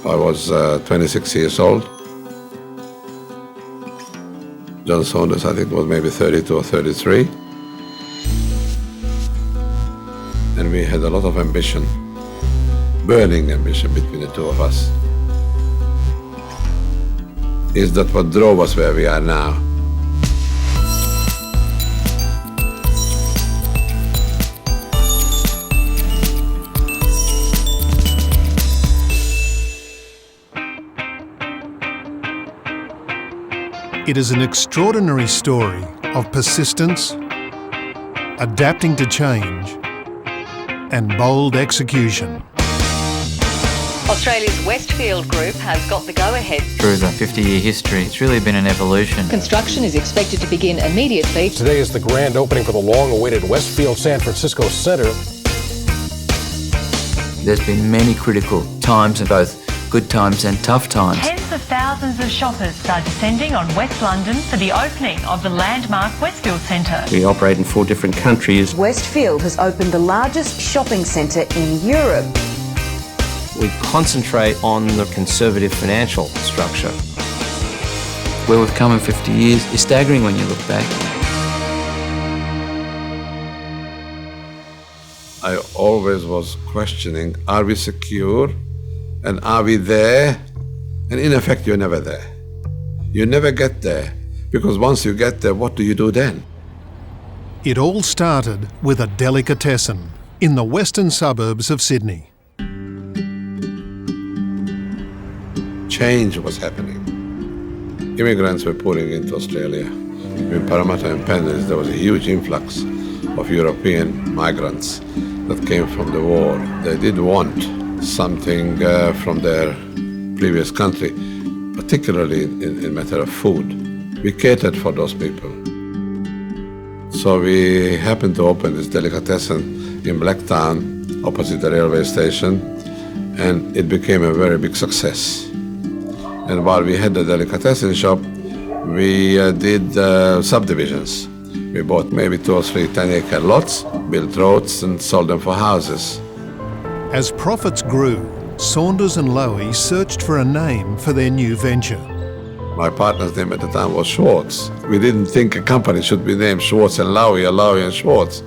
I was 26 years old. John Saunders, I think, was maybe 32 or 33. And we had a lot of ambition, burning ambition between the two of us. Is that what drove us where we are now? It is an extraordinary story of persistence, adapting to change, and bold execution. Australia's Westfield group has got the go-ahead. Through the 50-year history, it's really been an evolution. Construction is expected to begin immediately. Today is the grand opening for the long-awaited Westfield San Francisco Centre. There's been many critical times, both good times and tough times. Tens of thousands of shoppers are descending on West London for the opening of the landmark Westfield Centre. We operate in 4 different countries. Westfield has opened the largest shopping centre in Europe. We concentrate on the conservative financial structure. Where we've come in 50 years is staggering when you look back. I always was questioning, are we secure? And are we there? And in effect, you're never there. You never get there, because once you get there, what do you do then? It all started with a delicatessen in the western suburbs of Sydney. Change was happening. Immigrants were pouring into Australia. In Parramatta and Penrith, there was a huge influx of European migrants that came from the war. They did want something from their previous country, particularly in matter of food. We catered for those people. So we happened to open this delicatessen in Blacktown, opposite the railway station, and it became a very big success. And while we had the delicatessen shop, we did subdivisions. We bought maybe 2 or 3 10-acre lots, built roads, and sold them for houses. As profits grew, Saunders and Lowy searched for a name for their new venture. My partner's name at the time was Schwartz. We didn't think a company should be named Schwartz and Lowy, or Lowy and Schwartz.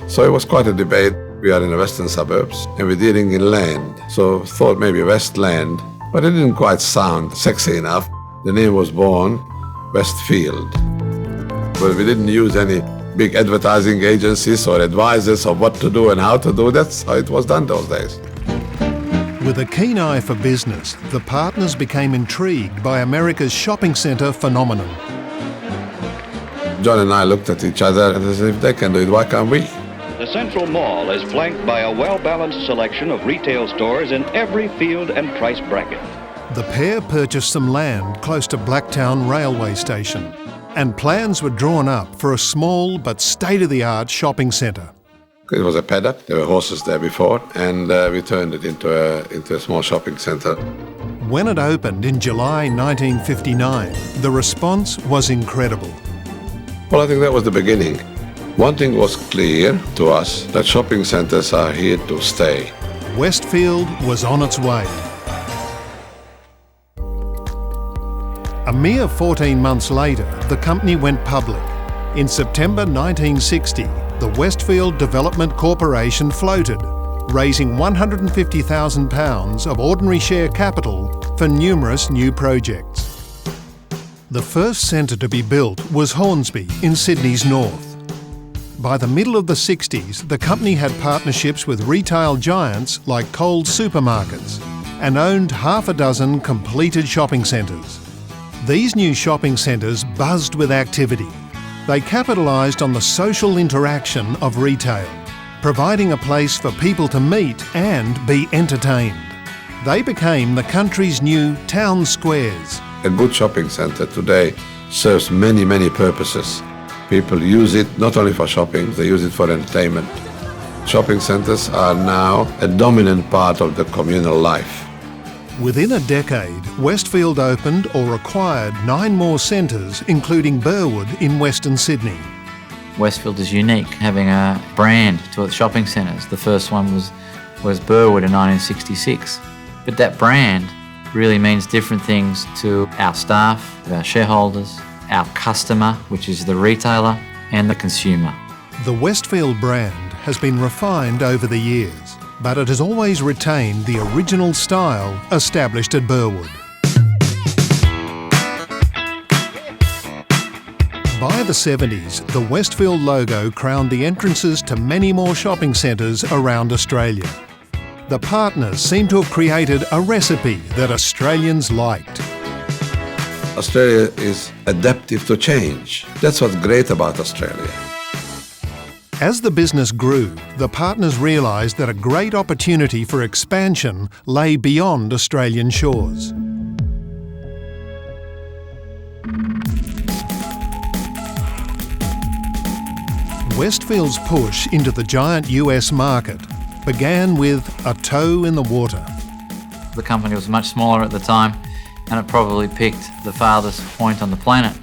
So it was quite a debate. We are in the western suburbs, and we're dealing in land. So thought maybe Westland, but it didn't quite sound sexy enough. The name was born Westfield. But we didn't use any big advertising agencies or advisors of what to do and how to do. That's how it was done those days. With a keen eye for business, the partners became intrigued by America's shopping centre phenomenon. John and I looked at each other and said, if they can do it, why can't we? The Central Mall is flanked by a well-balanced selection of retail stores in every field and price bracket. The pair purchased some land close to Blacktown railway station, and plans were drawn up for a small but state-of-the-art shopping centre. It was a paddock, there were horses there before, and we turned it into a small shopping centre. When it opened in July 1959, the response was incredible. Well, I think that was the beginning. One thing was clear to us, that shopping centres are here to stay. Westfield was on its way. A mere 14 months later, the company went public. In September 1960, the Westfield Development Corporation floated, raising £150,000 of ordinary share capital for numerous new projects. The first centre to be built was Hornsby in Sydney's north. By the middle of the 60s, the company had partnerships with retail giants like Coles supermarkets and owned half a dozen completed shopping centres. These new shopping centres buzzed with activity. They capitalised on the social interaction of retail, providing a place for people to meet and be entertained. They became the country's new town squares. A good shopping centre today serves many, many purposes. People use it not only for shopping, they use it for entertainment. Shopping centres are now a dominant part of the communal life. Within a decade, Westfield opened or acquired 9 more centres, including Burwood in Western Sydney. Westfield is unique, having a brand to its shopping centres. The first one was Burwood in 1966. But that brand really means different things to our staff, to our shareholders, our customer, which is the retailer, and the consumer. The Westfield brand has been refined over the years, but it has always retained the original style established at Burwood. By the 70s, the Westfield logo crowned the entrances to many more shopping centres around Australia. The partners seem to have created a recipe that Australians liked. Australia is adaptive to change. That's what's great about Australia. As the business grew, the partners realised that a great opportunity for expansion lay beyond Australian shores. Westfield's push into the giant US market began with a toe in the water. The company was much smaller at the time, and it probably picked the farthest point on the planet.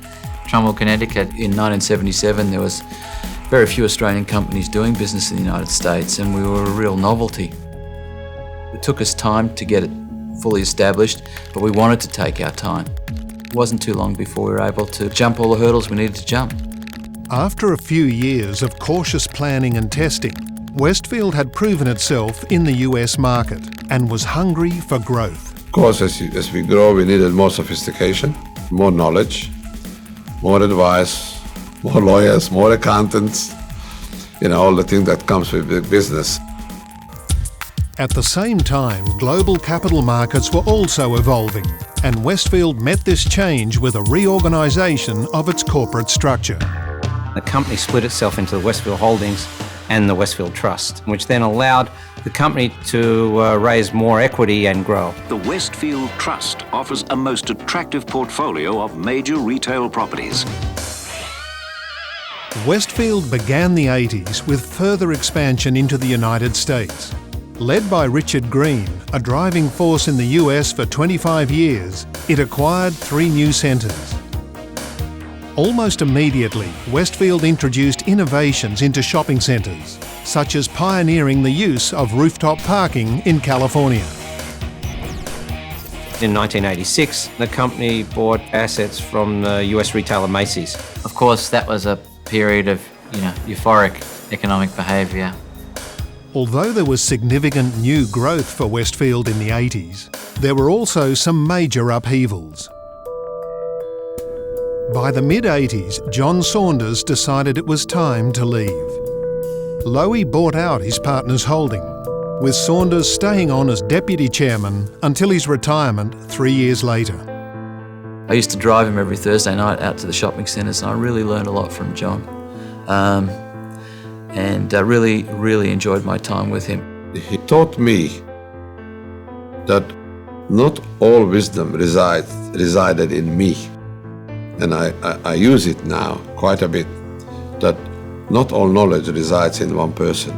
Trumbull, Connecticut. In 1977, there was very few Australian companies doing business in the United States, and we were a real novelty. It took us time to get it fully established, but we wanted to take our time. It wasn't too long before we were able to jump all the hurdles we needed to jump. After a few years of cautious planning and testing, Westfield had proven itself in the US market and was hungry for growth. Of course, as we grow, we needed more sophistication, more knowledge, more advice, more lawyers, more accountants, all the things that comes with big business. At the same time, global capital markets were also evolving, and Westfield met this change with a reorganisation of its corporate structure. The company split itself into the Westfield Holdings and the Westfield Trust, which then allowed the company to raise more equity and grow. The Westfield Trust offers a most attractive portfolio of major retail properties. Westfield began the 80s with further expansion into the United States. Led by Richard Green, a driving force in the US for 25 years, it acquired 3 new centres. Almost immediately, Westfield introduced innovations into shopping centres, such as pioneering the use of rooftop parking in California. In 1986, the company bought assets from the US retailer Macy's. Of course, that was a period of, euphoric economic behaviour. Although there was significant new growth for Westfield in the 80s, there were also some major upheavals. By the mid-80s, John Saunders decided it was time to leave. Lowy bought out his partner's holding, with Saunders staying on as deputy chairman until his retirement 3 years later. I used to drive him every Thursday night out to the shopping centres, and I really learned a lot from John. And I really enjoyed my time with him. He taught me that not all wisdom resided in me. And I use it now quite a bit, that not all knowledge resides in one person.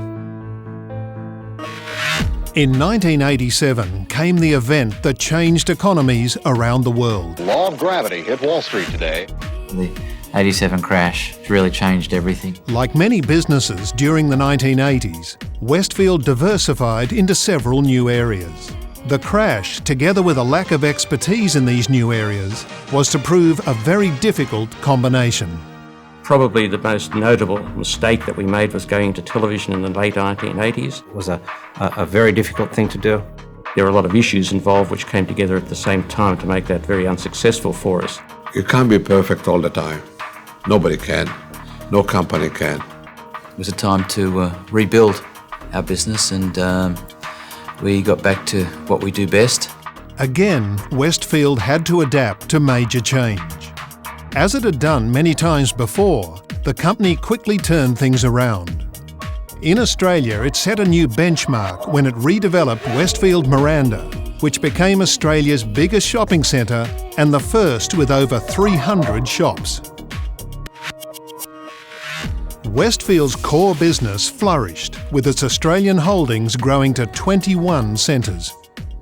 In 1987 came the event that changed economies around the world. Law of gravity hit Wall Street today. The 87 crash really changed everything. Like many businesses during the 1980s, Westfield diversified into several new areas. The crash, together with a lack of expertise in these new areas, was to prove a very difficult combination. Probably the most notable mistake that we made was going into television in the late 1980s. It was a very difficult thing to do. There were a lot of issues involved which came together at the same time to make that very unsuccessful for us. You can't be perfect all the time. Nobody can. No company can. It was a time to rebuild our business, and we got back to what we do best. Again, Westfield had to adapt to major change. As it had done many times before, the company quickly turned things around. In Australia, it set a new benchmark when it redeveloped Westfield Miranda, which became Australia's biggest shopping centre and the first with over 300 shops. Westfield's core business flourished, with its Australian holdings growing to 21 centres.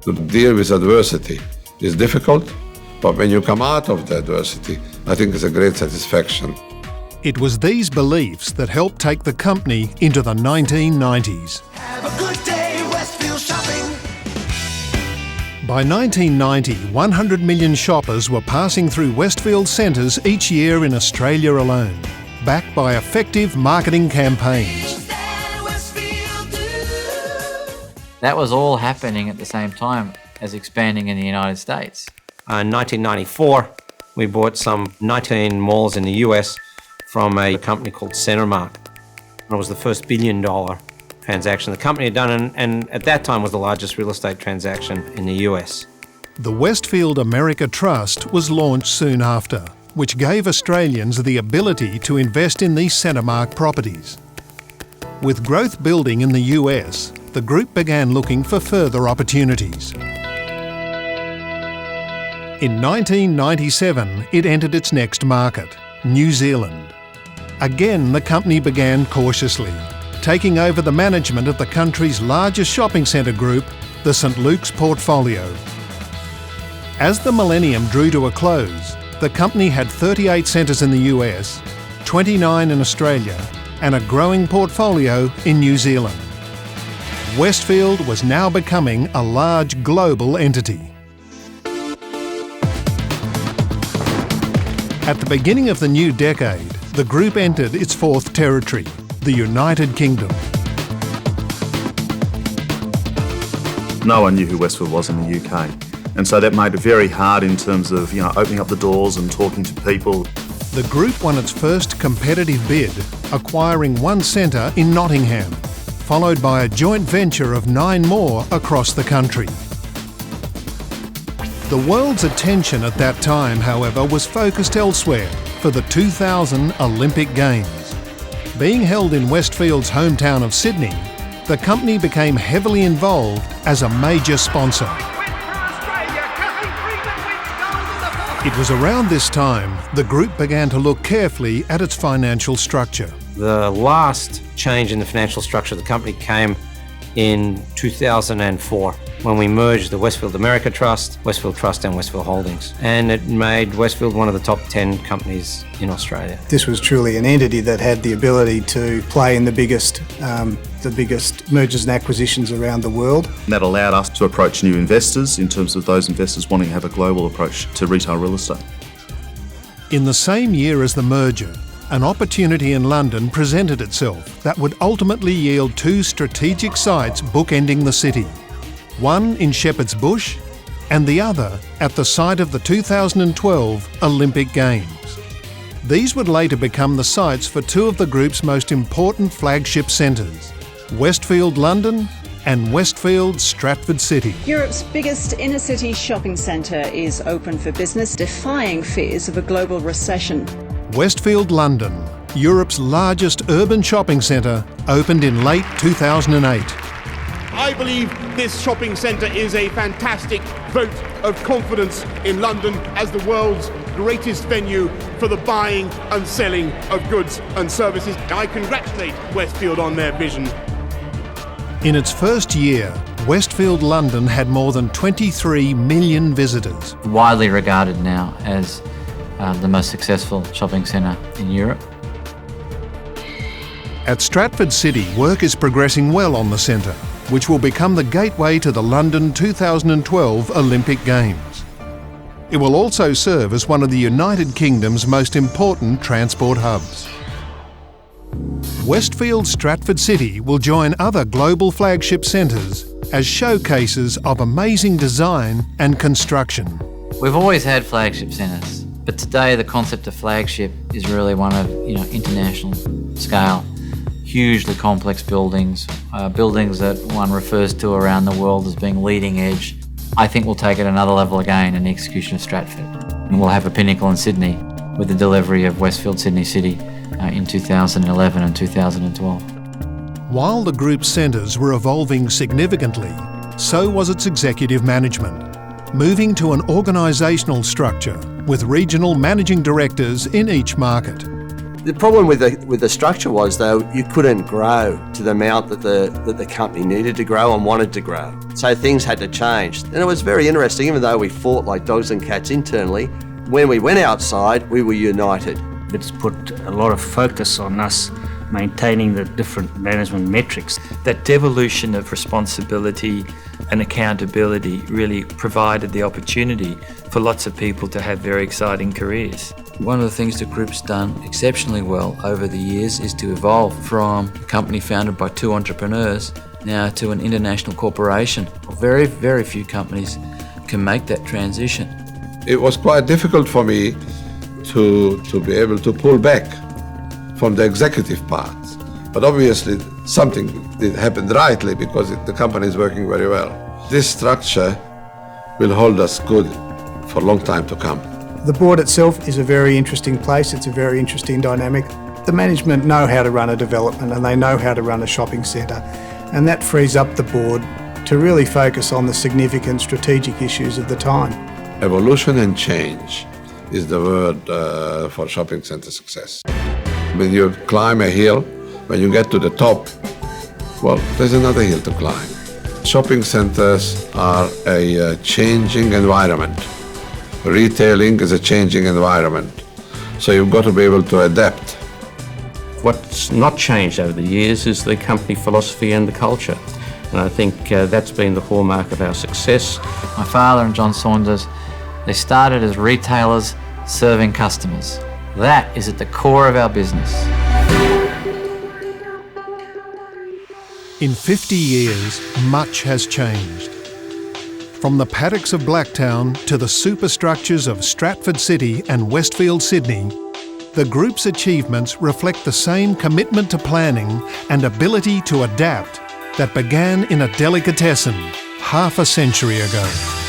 To deal with adversity is difficult, but when you come out of the adversity, I think it's a great satisfaction. It was these beliefs that helped take the company into the 1990s. Have a good day, Westfield Shopping. By 1990, 100 million shoppers were passing through Westfield centres each year in Australia alone, backed by effective marketing campaigns. That was all happening at the same time as expanding in the United States. In 1994, we bought some 19 malls in the US from a company called Centremark. It was the first $1 billion transaction the company had done, and at that time was the largest real estate transaction in the US. The Westfield America Trust was launched soon after, which gave Australians the ability to invest in these Centremark properties. With growth building in the US, the group began looking for further opportunities. In 1997, it entered its next market, New Zealand. Again, the company began cautiously, taking over the management of the country's largest shopping centre group, the St Luke's portfolio. As the millennium drew to a close, the company had 38 centres in the US, 29 in Australia, and a growing portfolio in New Zealand. Westfield was now becoming a large global entity. At the beginning of the new decade, the group entered its fourth territory, the United Kingdom. No one knew who Westfield was in the UK, and so that made it very hard in terms of opening up the doors and talking to people. The group won its first competitive bid, acquiring one centre in Nottingham, followed by a joint venture of 9 more across the country. The world's attention at that time, however, was focused elsewhere for the 2000 Olympic Games. Being held in Westfield's hometown of Sydney, the company became heavily involved as a major sponsor. It was around this time the group began to look carefully at its financial structure. The last change in the financial structure of the company came in 2004 when we merged the Westfield America Trust, Westfield Trust and Westfield Holdings. And it made Westfield one of the top 10 companies in Australia. This was truly an entity that had the ability to play in the biggest mergers and acquisitions around the world. And that allowed us to approach new investors in terms of those investors wanting to have a global approach to retail real estate. In the same year as the merger, an opportunity in London presented itself that would ultimately yield 2 strategic sites bookending the city. One in Shepherd's Bush and the other at the site of the 2012 Olympic Games. These would later become the sites for 2 of the group's most important flagship centres, Westfield London and Westfield Stratford City. Europe's biggest inner-city shopping centre is open for business, defying fears of a global recession. Westfield London, Europe's largest urban shopping centre, opened in late 2008. I believe this shopping centre is a fantastic vote of confidence in London as the world's greatest venue for the buying and selling of goods and services. I congratulate Westfield on their vision. In its first year, Westfield London had more than 23 million visitors. Widely regarded now as the most successful shopping centre in Europe. At Stratford City, work is progressing well on the centre, which will become the gateway to the London 2012 Olympic Games. It will also serve as one of the United Kingdom's most important transport hubs. Westfield Stratford City will join other global flagship centres as showcases of amazing design and construction. We've always had flagship centres, but today the concept of flagship is really one of international scale. Hugely complex buildings, buildings that one refers to around the world as being leading edge. I think we'll take it another level again in the execution of Stratford. And we'll have a pinnacle in Sydney with the delivery of Westfield Sydney City in 2011 and 2012. While the group's centres were evolving significantly, so was its executive management, moving to an organisational structure with regional managing directors in each market. The problem with the structure was, though, you couldn't grow to the amount that the company needed to grow and wanted to grow. So things had to change. And it was very interesting, even though we fought like dogs and cats internally, when we went outside, we were united. It's put a lot of focus on us maintaining the different management metrics. That devolution of responsibility and accountability really provided the opportunity for lots of people to have very exciting careers. One of the things the group's done exceptionally well over the years is to evolve from a company founded by two entrepreneurs now to an international corporation. Very, very few companies can make that transition. It was quite difficult for me to be able to pull back from the executive part. But obviously something did happen rightly because the company is working very well. This structure will hold us good for a long time to come. The board itself is a very interesting place. It's a very interesting dynamic. The management know how to run a development and they know how to run a shopping centre, and that frees up the board to really focus on the significant strategic issues of the time. Evolution and change is the word for shopping centre success. When you climb a hill, when you get to the top, well, there's another hill to climb. Shopping centres are a changing environment. Retailing is a changing environment. So you've got to be able to adapt. What's not changed over the years is the company philosophy and the culture. And I think that's been the hallmark of our success. My father and John Saunders, they started as retailers serving customers. That is at the core of our business. In 50 years, much has changed. From the paddocks of Blacktown to the superstructures of Stratford City and Westfield, Sydney, the group's achievements reflect the same commitment to planning and ability to adapt that began in a delicatessen half a century ago.